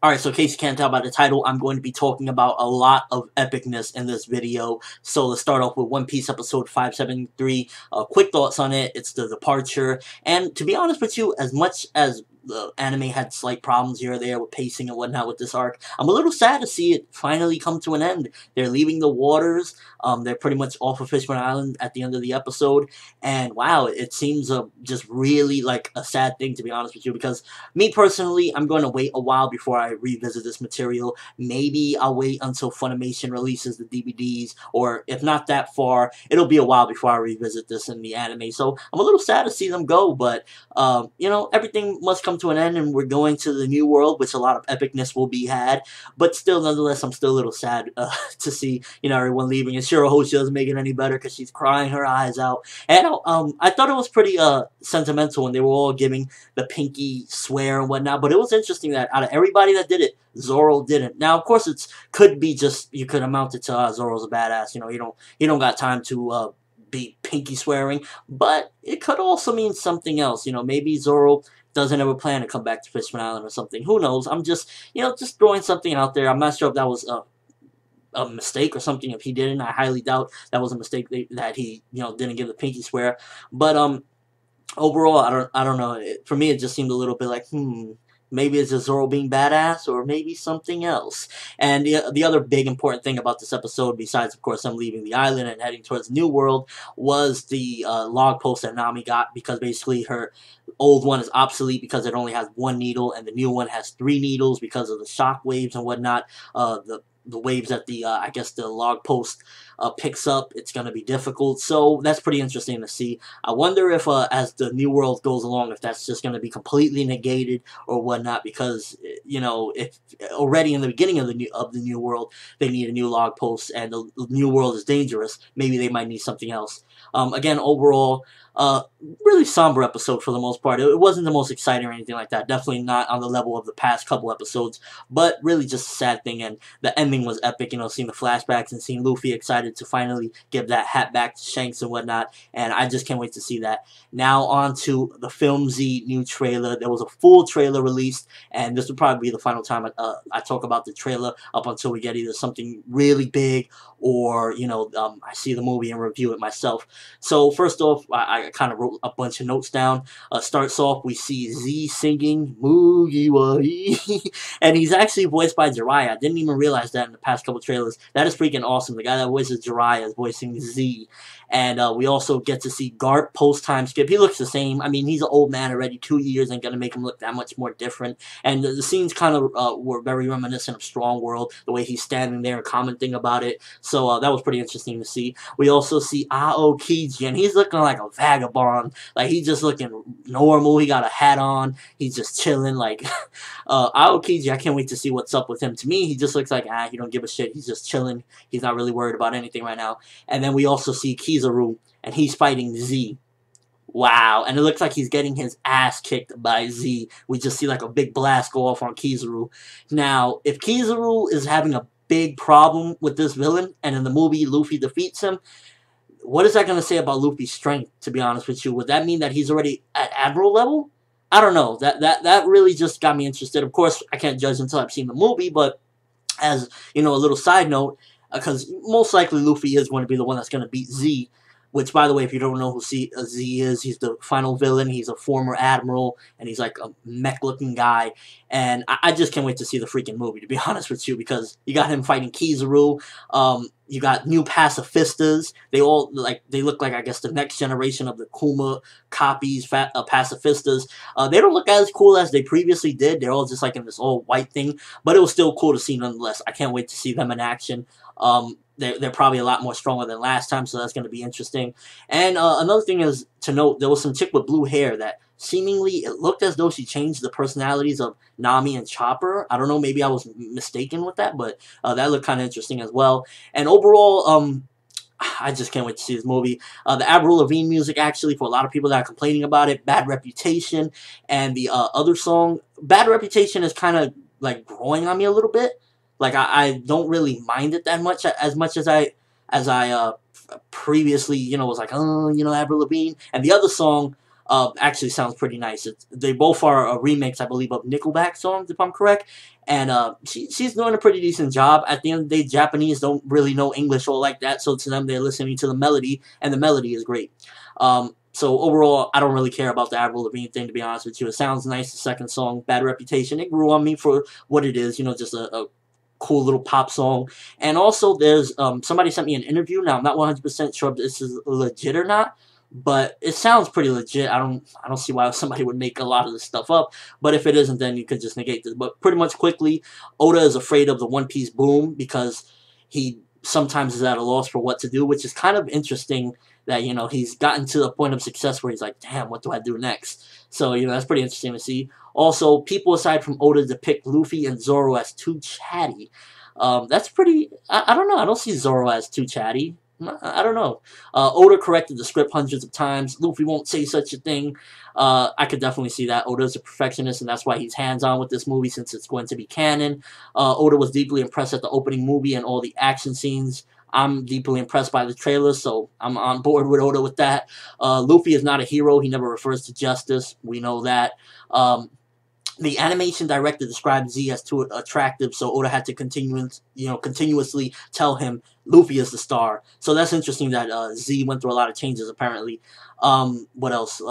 Alright, so in case you can't tell by the title, I'm going to be talking about a lot of epicness in this video. So let's start off with One Piece episode 573. Quick thoughts on it. It's the departure. And to be honest with you, as much as the anime had slight problems here or there with pacing and whatnot with this arc, I'm a little sad to see it finally come to an end. They're leaving the waters. They're pretty much off of Fishmen Island at the end of the episode. And wow, it seems just really like a sad thing, to be honest with you, because me personally, I'm going to wait a while before I revisit this material. Maybe I'll wait until Funimation releases the DVDs, or if not that far, it'll be a while before I revisit this in the anime. So I'm a little sad to see them go, but you know, everything must come to an end, and we're going to the new world, which a lot of epicness will be had. But still, nonetheless, I'm still a little sad to see, you know, everyone leaving. And Shirahoshi doesn't make it any better because she's crying her eyes out. And I thought it was pretty sentimental when they were all giving the pinky swear and whatnot. But it was interesting that out of everybody that did it, Zoro didn't. Now, of course, it could be just you could amount it to Zoro's a badass. You know, you don't got time to be pinky swearing, but it could also mean something else. You know, maybe Zoro doesn't ever plan to come back to Fishman Island or something. Who knows? I'm just, you know, just throwing something out there. I'm not sure if that was a mistake or something. If he didn't, I highly doubt that was a mistake that he, you know, didn't give the pinky swear. But overall, I don't know. For me, it just seemed a little bit like, maybe it's just Zoro being badass, or maybe something else. And the other big important thing about this episode, besides, of course, them leaving the island and heading towards the New World, was the log post that Nami got, because basically her old one is obsolete because it only has one needle, and the new one has 3 needles because of the shock waves and whatnot. The waves that the I guess the log post picks up, it's going to be difficult. So that's pretty interesting to see. I wonder if as the new world goes along, if that's just going to be completely negated or whatnot, because you know, if already in the beginning of the new world they need a new log post and the new world is dangerous, maybe they might need something else. Again, overall, really somber episode for the most part. It wasn't the most exciting or anything like that. Definitely not on the level of the past couple episodes, but really just a sad thing. And the ending was epic, you know, seeing the flashbacks and seeing Luffy excited to finally give that hat back to Shanks and whatnot. And I just can't wait to see that. Now on to the Filmzy new trailer. There was a full trailer released, and this will probably be the final time I talk about the trailer up until we get either something really big or, you know, I see the movie and review it myself. So first off, I kind of wrote a bunch of notes down. Starts off, we see Z singing Mugiwai, and he's actually voiced by Jiraiya. I didn't even realize that in the past couple trailers. That is freaking awesome. The guy that voices Jiraiya is voicing Z. And we also get to see Garp post-time skip. He looks the same. I mean, he's an old man already. 2 years ain't going to make him look that much more different. And the scenes kind of were very reminiscent of Strong World, the way he's standing there and commenting about it. So that was pretty interesting to see. We also see Aokiji, and he's looking like a vagabond. Like, he's just looking normal. He got a hat on. He's just chilling. Like, Aokiji, I can't wait to see what's up with him. To me, he just looks like, he don't give a shit. He's just chilling. He's not really worried about anything right now. And then we also see Kizaru, and he's fighting Z. Wow, and it looks like he's getting his ass kicked by Z. We just see like a big blast go off on Kizaru. Now, if Kizaru is having a big problem with this villain, and in the movie Luffy defeats him, what is that going to say about Luffy's strength, to be honest with you? Would that mean that he's already at Admiral level? I don't know. That really just got me interested. Of course, I can't judge until I've seen the movie, but as, you know, a little side note, because most likely Luffy is going to be the one that's going to beat Z. Which, by the way, if you don't know who Z is, he's the final villain. He's a former admiral, and he's like a mech-looking guy. And I just can't wait to see the freaking movie, to be honest with you, because you got him fighting Kizaru. You got new pacifistas. They all they look like, I guess, the next generation of the Kuma copies, pacifistas. They don't look as cool as they previously did. They're all just like in this all white thing, but it was still cool to see nonetheless. I can't wait to see them in action. They're probably a lot more stronger than last time, so that's going to be interesting. And another thing is to note, there was some chick with blue hair that seemingly it looked as though she changed the personalities of Nami and Chopper. I don't know, maybe I was mistaken with that, but that looked kind of interesting as well. And overall, I just can't wait to see this movie. The Avril Lavigne music, actually, for a lot of people that are complaining about it, Bad Reputation, and the other song, Bad Reputation is kind of like growing on me a little bit. Like, I don't really mind it that much as I previously, you know, was like, oh, you know, Avril Lavigne. And the other song actually sounds pretty nice. They both are a remix, I believe, of Nickelback songs, if I'm correct. and she's doing a pretty decent job. At the end of the day, Japanese don't really know English or like that, so to them they're listening to the melody, and the melody is great. So overall, I don't really care about the Avril Lavigne thing, to be honest with you. It sounds nice. The second song, Bad Reputation, it grew on me for what it is, you know, just a cool little pop song. And also, there's somebody sent me an interview. Now, I'm not 100% sure if this is legit or not, but it sounds pretty legit. I don't see why somebody would make a lot of this stuff up. But if it isn't, then you could just negate this. But pretty much quickly, Oda is afraid of the One Piece boom because he sometimes is at a loss for what to do, which is kind of interesting that, you know, he's gotten to the point of success where he's like, damn, what do I do next? So, you know, that's pretty interesting to see. Also, people aside from Oda depict Luffy and Zoro as too chatty. That's pretty, I don't know, I don't see Zoro as too chatty. I don't know. Oda corrected the script hundreds of times. Luffy won't say such a thing. I could definitely see that. Oda's a perfectionist, and that's why he's hands-on with this movie since it's going to be canon. Oda was deeply impressed at the opening movie and all the action scenes. I'm deeply impressed by the trailer, so I'm on board with Oda with that. Luffy is not a hero. He never refers to justice. We know that. The animation director described Z as too attractive, so Oda had to continuously tell him Luffy is the star. So that's interesting that Z went through a lot of changes, apparently. What else?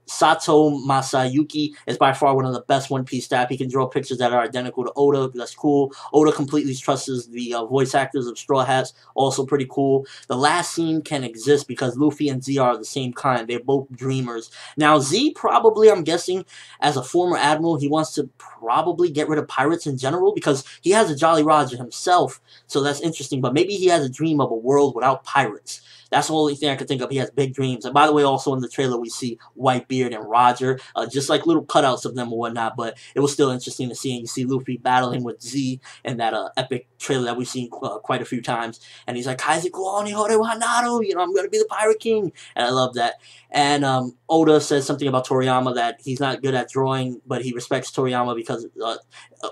Sato Masayuki is by far one of the best One Piece staff. He can draw pictures that are identical to Oda. That's cool. Oda completely trusts the voice actors of Straw Hats. Also pretty cool. The last scene can exist because Luffy and Z are the same kind. They're both dreamers. Now, Z probably, I'm guessing, as a former admiral, he wants to probably get rid of pirates in general because he has a Jolly Roger himself. So that's interesting. But maybe he has a dream of a world without pirates. That's the only thing I could think of. He has big dreams. And by the way, also in the trailer, we see Whitebeard and Roger, just like little cutouts of them or whatnot. But it was still interesting to see. And you see Luffy battling with Z in that epic trailer that we've seen quite a few times. And he's like, Kaizeku Oni Hore wa Naru, you know, I'm going to be the Pirate King. And I love that. And Oda says something about Toriyama that he's not good at drawing, but he respects Toriyama because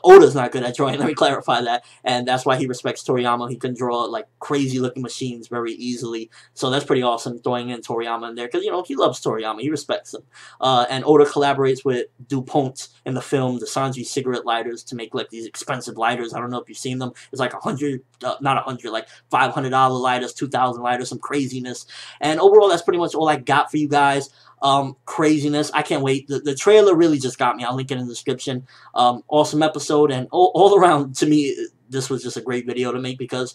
Oda's not good at drawing. Let me clarify that. And that's why he respects Toriyama. He can draw like crazy looking machines very easily. So that's pretty awesome, throwing in Toriyama in there, because, you know, he loves Toriyama. He respects him. And Oda collaborates with DuPont in the film, the Sanji cigarette lighters, to make, like, these expensive lighters. I don't know if you've seen them. It's like like $500 lighters, 2,000 lighters, some craziness. And overall, that's pretty much all I got for you guys. Craziness. I can't wait. The trailer really just got me. I'll link it in the description. Awesome episode, and all around, to me, this was just a great video to make because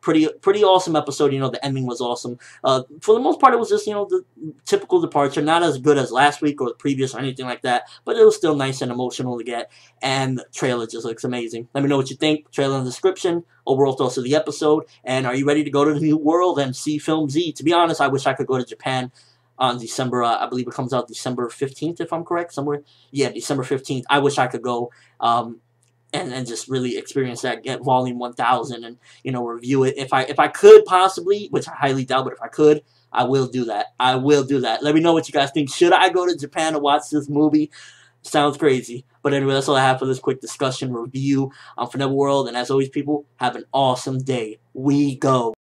pretty awesome episode. You know, the ending was awesome. For the most part, it was just, you know, the typical departure. Not as good as last week or the previous or anything like that, but it was still nice and emotional to get. And the trailer just looks amazing. Let me know what you think. Trailer in the description. Overall thoughts of the episode. And are you ready to go to the new world and see Film Z? To be honest, I wish I could go to Japan on December, I believe it comes out December 15th, if I'm correct, somewhere. Yeah, December 15th. I wish I could go and just really experience that, get Volume 1000 and, you know, review it. If I could possibly, which I highly doubt, but if I could, I will do that. I will do that. Let me know what you guys think. Should I go to Japan to watch this movie? Sounds crazy. But anyway, that's all I have for this quick discussion review on ForneverWorld. And as always, people, have an awesome day. We go.